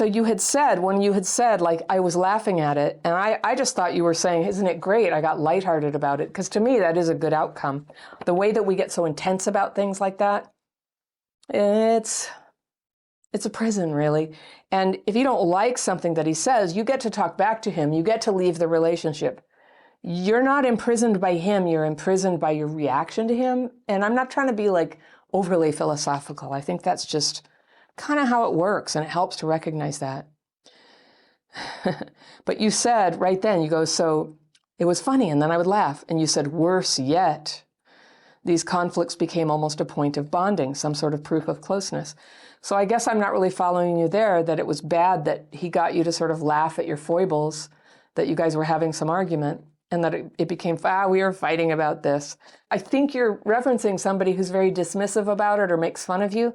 So you had said, when you had said, like, I was laughing at it, and I just thought you were saying, isn't it great? I got lighthearted about it. Because to me, that is a good outcome. The way that we get so intense about things like that, it's a prison, really. And if you don't like something that he says, you get to talk back to him. You get to leave the relationship. You're not imprisoned by him. You're imprisoned by your reaction to him. And I'm not trying to be like overly philosophical. I think that's just kind of how it works, and it helps to recognize that. But you said right then, you go, so it was funny, and then I would laugh. And you said, worse yet, these conflicts became almost a point of bonding, some sort of proof of closeness. So I guess I'm not really following you there, that it was bad that he got you to sort of laugh at your foibles, that you guys were having some argument, and that it became, we were fighting about this. I think you're referencing somebody who's very dismissive about it or makes fun of you.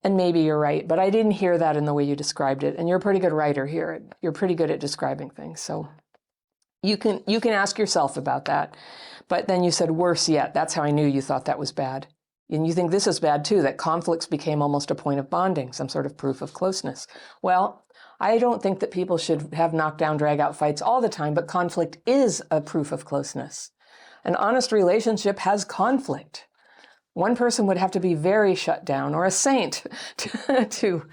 And maybe you're right, but I didn't hear that in the way you described it. And you're a pretty good writer here. You're pretty good at describing things. So you can ask yourself about that. But then you said, worse yet. That's how I knew you thought that was bad. And you think this is bad too, that conflicts became almost a point of bonding, some sort of proof of closeness. Well, I don't think that people should have knockdown, drag-out fights all the time, but conflict is a proof of closeness. An honest relationship has conflict. One person would have to be very shut down, or a saint, to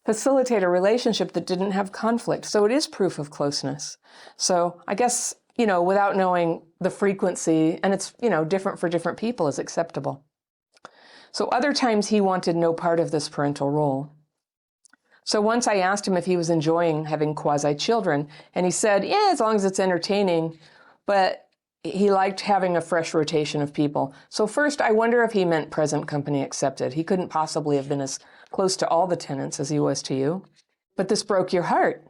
facilitate a relationship that didn't have conflict. So it is proof of closeness. So I guess, without knowing the frequency, and it's, different for different people, is acceptable. So other times he wanted no part of this parental role. So once I asked him if he was enjoying having quasi-children, and he said, yeah, as long as it's entertaining, but he liked having a fresh rotation of people. So first, I wonder if he meant present company accepted. He couldn't possibly have been as close to all the tenants as he was to you. But this broke your heart.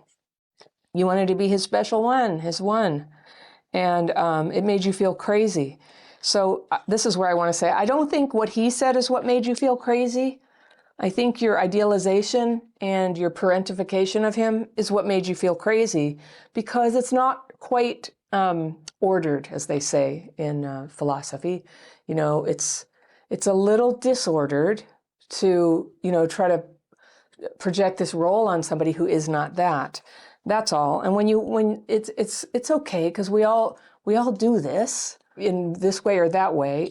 You wanted to be his special one, his one. And it made you feel crazy. So this is where I want to say, I don't think what he said is what made you feel crazy. I think your idealization and your parentification of him is what made you feel crazy, because it's not quite ordered, as they say in philosophy. It's a little disordered to, try to project this role on somebody who is not that. That's all. And when it's okay, because we all do this in this way or that way.